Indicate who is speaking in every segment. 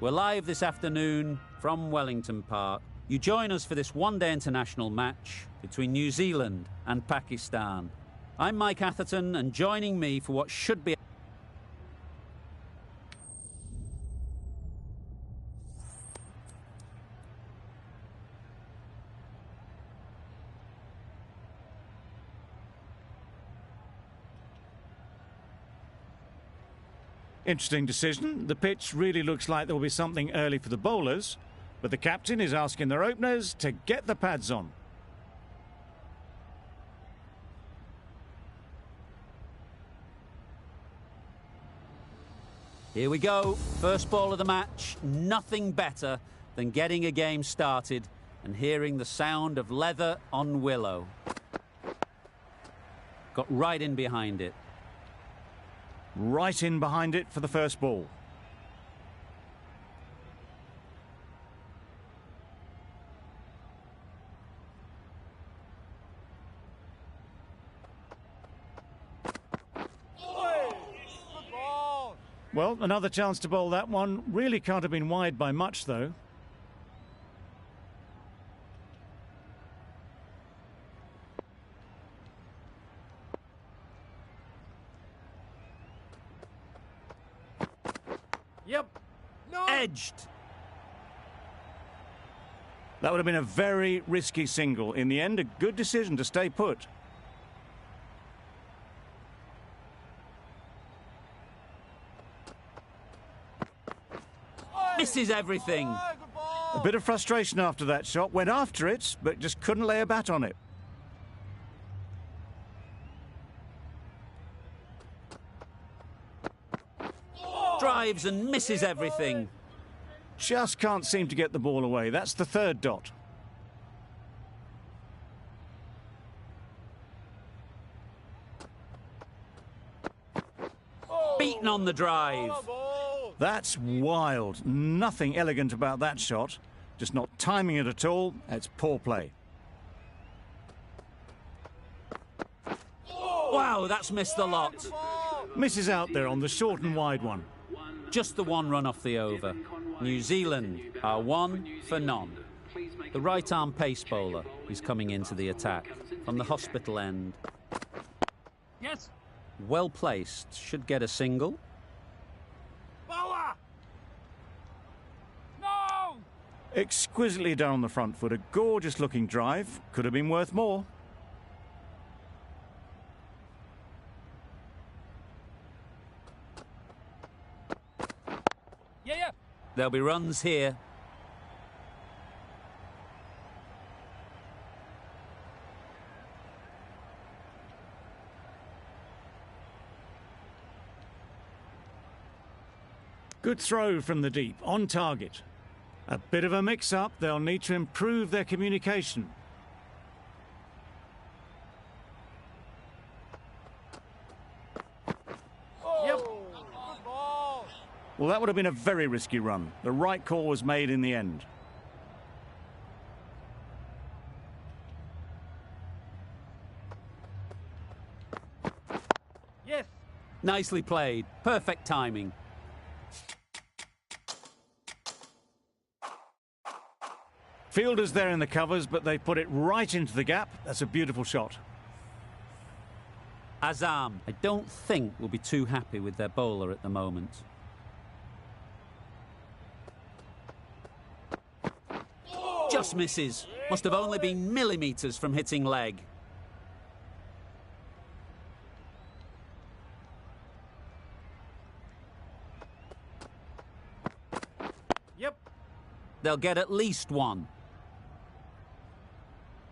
Speaker 1: We're live this afternoon from Wellington Park. You join us for this one-day international match between New Zealand and Pakistan. I'm Mike Atherton, and joining me for what should be
Speaker 2: interesting decision. The pitch really looks like there will be something early for the bowlers, but the captain is asking their openers to get the pads on.
Speaker 1: Here we go. First ball of the match. Nothing better than getting a game started and hearing the sound of leather on willow. Got right in behind it.
Speaker 2: Right in behind it for the first ball. Well, another chance to bowl that one. Really can't have been wide by much, though.
Speaker 1: Yep. No. Edged.
Speaker 2: That would have been a very risky single. In the end, a good decision to stay put.
Speaker 1: Misses everything.
Speaker 2: A bit of frustration after that shot. Went after it, but just couldn't lay a bat on it.
Speaker 1: Drives and misses everything.
Speaker 2: Just can't seem to get the ball away. That's the third dot.
Speaker 1: Beaten on the drive.
Speaker 2: That's wild. Nothing elegant about that shot. Just not timing it at all. It's poor play.
Speaker 1: Wow, that's missed the lot.
Speaker 2: Misses out there on the short and wide one.
Speaker 1: Just the one run off the over. New Zealand are 1 for none. The right-arm pace bowler is coming into the attack from the hospital end.
Speaker 3: Yes.
Speaker 1: Well placed, should get a single.
Speaker 3: Bowler! No!
Speaker 2: Exquisitely down on the front foot. A gorgeous looking drive. Could have been worth more.
Speaker 3: Yeah.
Speaker 1: There'll be runs here.
Speaker 2: Good throw from the deep, on target. A bit of a mix-up. They'll need to improve their communication.
Speaker 3: Yep.
Speaker 2: Well, that would have been a very risky run. The right call was made in the end.
Speaker 3: Yes.
Speaker 1: Nicely played. Perfect timing.
Speaker 2: Fielders there in the covers, but they put it right into the gap. That's a beautiful shot.
Speaker 1: Azam, I don't think will be too happy with their bowler at the moment. Just misses. Must have only been millimetres from hitting leg.
Speaker 3: Yep.
Speaker 1: They'll get at least one.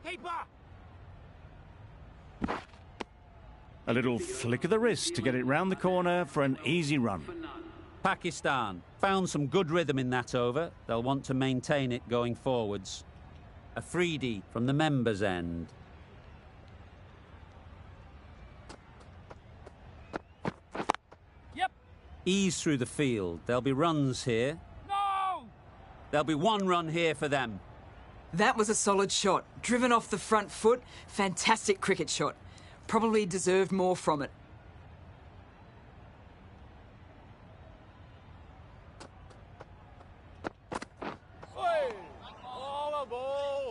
Speaker 3: Keeper!
Speaker 2: A little flick of the wrist to get it round the corner for an easy run.
Speaker 1: Pakistan found some good rhythm in that over. They'll want to maintain it going forwards. Afridi from the members' end.
Speaker 3: Yep.
Speaker 1: Ease through the field. There'll be runs here.
Speaker 3: No!
Speaker 1: There'll be one run here for them.
Speaker 4: That was a solid shot. Driven off the front foot. Fantastic cricket shot. Probably deserved more from it.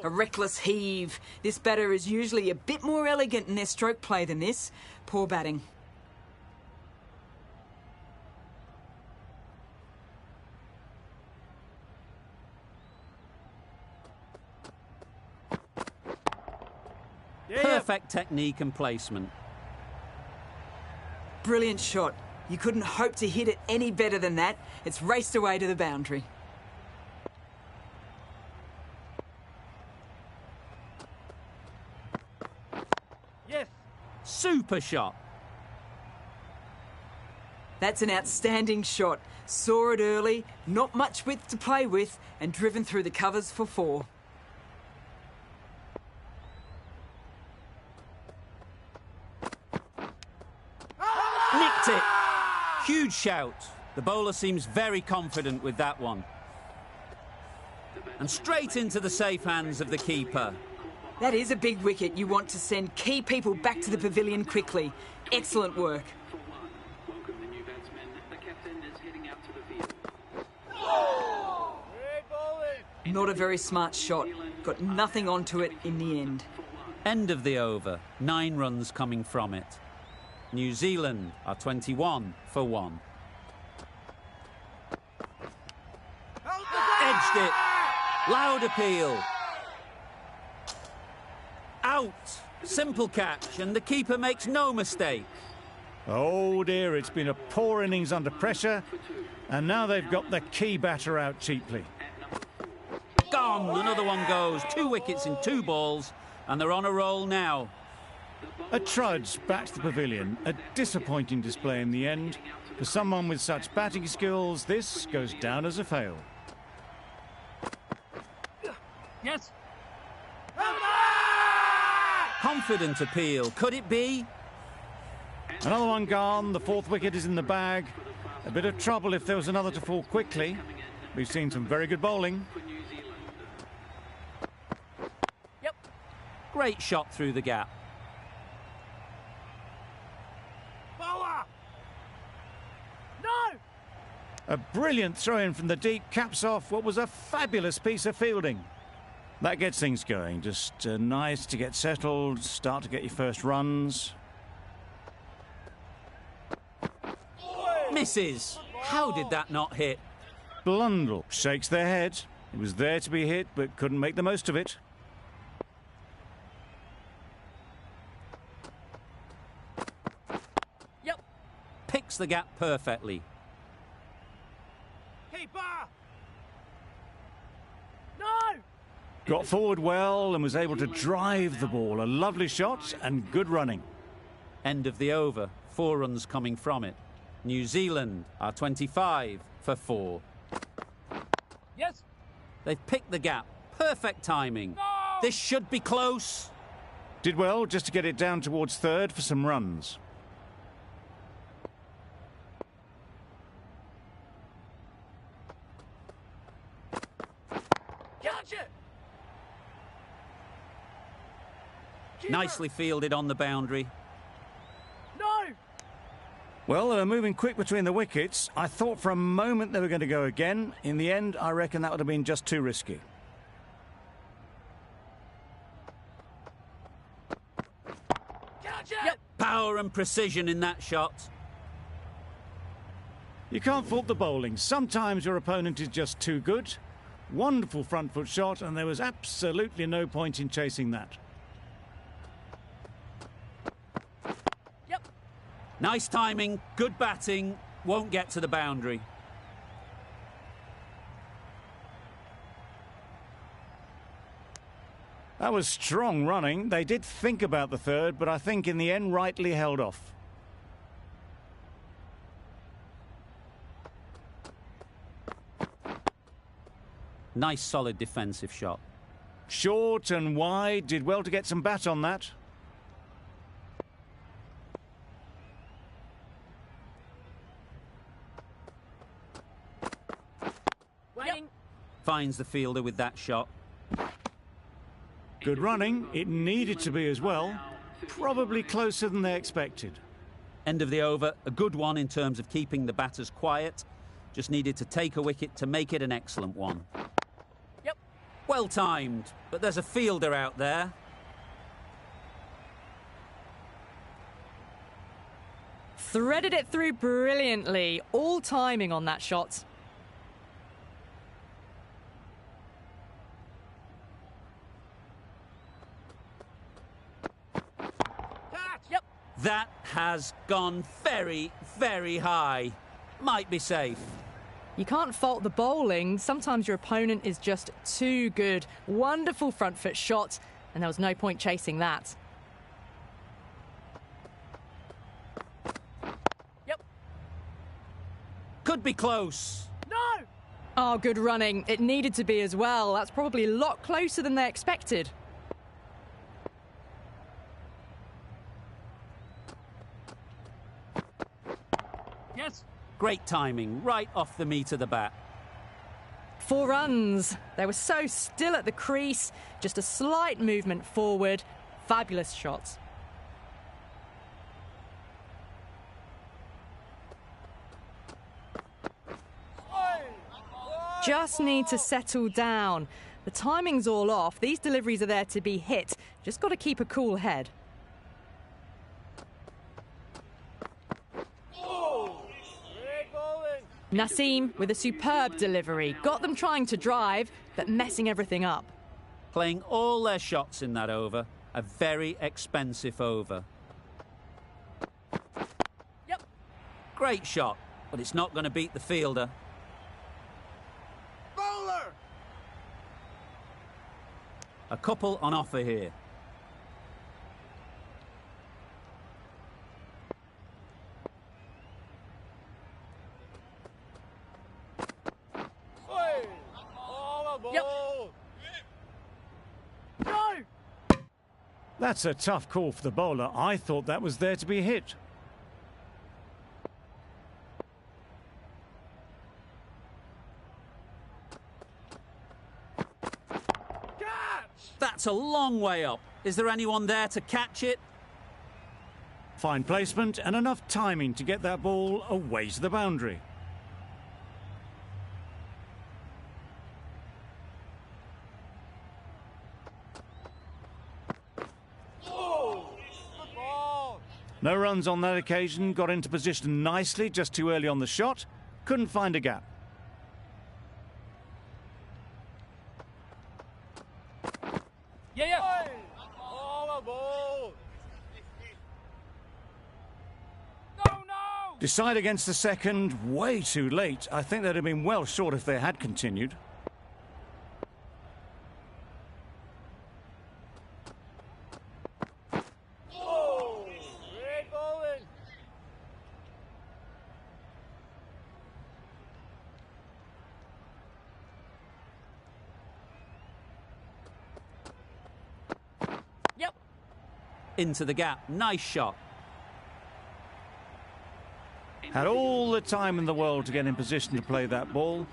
Speaker 4: A reckless heave. This batter is usually a bit more elegant in their stroke play than this. Poor batting.
Speaker 1: Perfect technique and placement.
Speaker 4: Brilliant shot. You couldn't hope to hit it any better than that. It's raced away to the boundary.
Speaker 3: Yes.
Speaker 1: Super shot.
Speaker 4: That's an outstanding shot. Saw it early, not much width to play with, and driven through the covers for 4.
Speaker 1: Nicked it. Huge shout. The bowler seems very confident with that one. And straight into the safe hands of the keeper.
Speaker 4: That is a big wicket. You want to send key people back to the pavilion quickly. Excellent work. Not a very smart shot. Got nothing onto it in the end.
Speaker 1: End of the over. 9 runs coming from it. New Zealand are 21 for 1. Edged it. Loud appeal. Out. Simple catch, and the keeper makes no mistake.
Speaker 2: Oh dear, it's been a poor innings under pressure, and now they've got the key batter out cheaply.
Speaker 1: Gone. Another one goes. 2 wickets in 2 balls, and they're on a roll now.
Speaker 2: A trudge back to the pavilion. A disappointing display in the end. For someone with such batting skills, this goes down as a fail.
Speaker 3: Yes.
Speaker 1: Confident appeal. Could it be?
Speaker 2: Another one gone. The 4th wicket is in the bag. A bit of trouble if there was another to fall quickly. We've seen some very good bowling.
Speaker 3: Yep.
Speaker 1: Great shot through the gap.
Speaker 3: Bowler. No.
Speaker 2: A brilliant throw-in from the deep caps off what was a fabulous piece of fielding. That gets things going. Just nice to get settled, start to get your first runs.
Speaker 1: Misses. How did that not hit?
Speaker 2: Blundell shakes their head. It was there to be hit, but couldn't make the most of it.
Speaker 3: Yep.
Speaker 1: Picks the gap perfectly.
Speaker 3: Keeper. No.
Speaker 2: Got forward well and was able to drive the ball. A lovely shot and good running.
Speaker 1: End of the over. 4 runs coming from it. New Zealand are 25 for 4.
Speaker 3: Yes.
Speaker 1: They've picked the gap. Perfect timing.
Speaker 3: No.
Speaker 1: This should be close.
Speaker 2: Did well just to get it down towards 3rd for some runs.
Speaker 3: Catch it. Keeper.
Speaker 1: Nicely fielded on the boundary.
Speaker 3: No.
Speaker 2: Well, they were moving quick between the wickets. I thought for a moment they were going to go again. In the end, I reckon that would have been just too risky.
Speaker 3: Catch it.
Speaker 1: Yep. Power and precision in that shot.
Speaker 2: You can't fault the bowling. Sometimes your opponent is just too good. Wonderful front foot shot, and there was absolutely no point in chasing that.
Speaker 3: Yep.
Speaker 1: Nice timing, good batting, won't get to the boundary.
Speaker 2: That was strong running. They did think about the 3rd, but I think in the end rightly held off.
Speaker 1: Nice solid defensive shot.
Speaker 2: Short and wide, did well to get some bat on that.
Speaker 3: Waiting.
Speaker 1: Finds the fielder with that shot.
Speaker 2: Good running. It needed to be as well. Probably closer than they expected.
Speaker 1: End of the over. A good one in terms of keeping the batters quiet. Just needed to take a wicket to make it an excellent one.
Speaker 3: Yep.
Speaker 1: Well timed, but there's a fielder out there.
Speaker 5: Threaded it through brilliantly. All timing on that shot.
Speaker 3: Catch! Yep.
Speaker 1: That has gone very, very high. Might be safe.
Speaker 5: You can't fault the bowling. Sometimes your opponent is just too good. Wonderful front foot shot, and there was no point chasing that.
Speaker 3: Yep.
Speaker 1: Could be close.
Speaker 3: No!
Speaker 5: Oh, good running. It needed to be as well. That's probably a lot closer than they expected.
Speaker 3: Yes.
Speaker 1: Great timing, right off the meat of the bat.
Speaker 5: 4 runs. They were so still at the crease. Just a slight movement forward. Fabulous shot. Just need to settle down. The timing's all off. These deliveries are there to be hit. Just got to keep a cool head. Naseem with a superb delivery. Got them trying to drive, but messing everything up.
Speaker 1: Playing all their shots in that over. A very expensive over.
Speaker 3: Yep.
Speaker 1: Great shot, but it's not going to beat the fielder.
Speaker 3: Bowler!
Speaker 1: A couple on offer here.
Speaker 3: Yep. No!
Speaker 2: That's a tough call for the bowler. I thought that was there to be hit.
Speaker 3: Catch!
Speaker 1: That's a long way up. Is there anyone there to catch it?
Speaker 2: Fine placement and enough timing to get that ball away to the boundary. No runs on that occasion, got into position nicely, just too early on the shot. Couldn't find a gap.
Speaker 3: Yeah. No!
Speaker 2: Decide against the second, way too late. I think they'd have been well short if they had continued.
Speaker 3: Yep.
Speaker 1: Into the gap. Nice shot.
Speaker 2: Had all the time in the world to get in position to play that ball.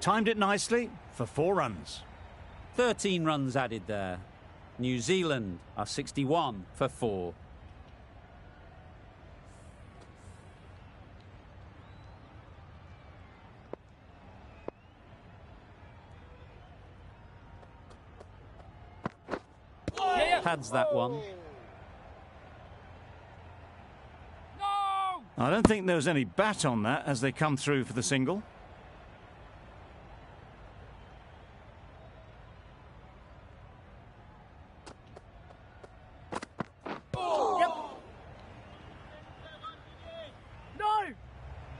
Speaker 2: Timed it nicely for 4 runs.
Speaker 1: 13 runs added there. New Zealand are 61 for 4.
Speaker 3: Yeah.
Speaker 1: Pads that one.
Speaker 3: No!
Speaker 2: I don't think there was any bat on that as they come through for the single.
Speaker 3: Yep. No!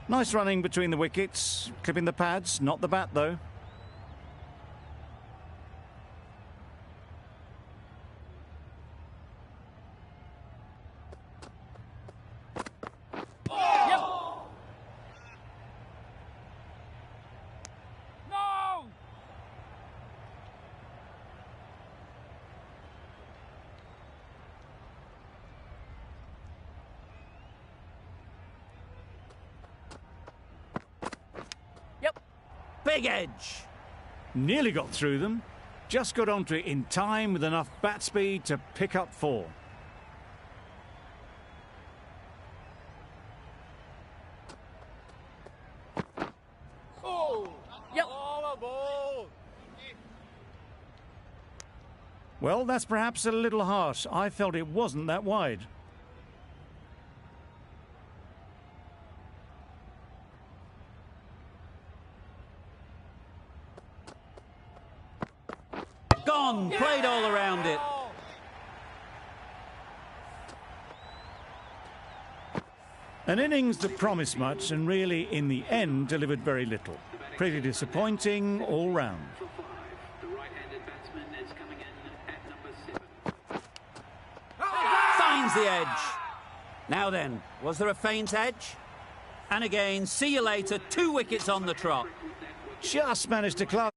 Speaker 2: Nice running between the wickets, clipping the pads, not the bat though.
Speaker 3: Yep. No! Yep.
Speaker 1: Big edge.
Speaker 2: Nearly got through them. Just got onto it in time with enough bat speed to pick up 4.
Speaker 3: Yep.
Speaker 2: Well, that's perhaps a little harsh. I felt it wasn't that wide.
Speaker 1: Gone, played all around it.
Speaker 2: An innings that promised much and really, in the end, delivered very little. Pretty disappointing all round.
Speaker 1: Finds the edge. Now then, was there a faint edge? And again, see you later, 2 wickets on the trot.
Speaker 2: Just managed to class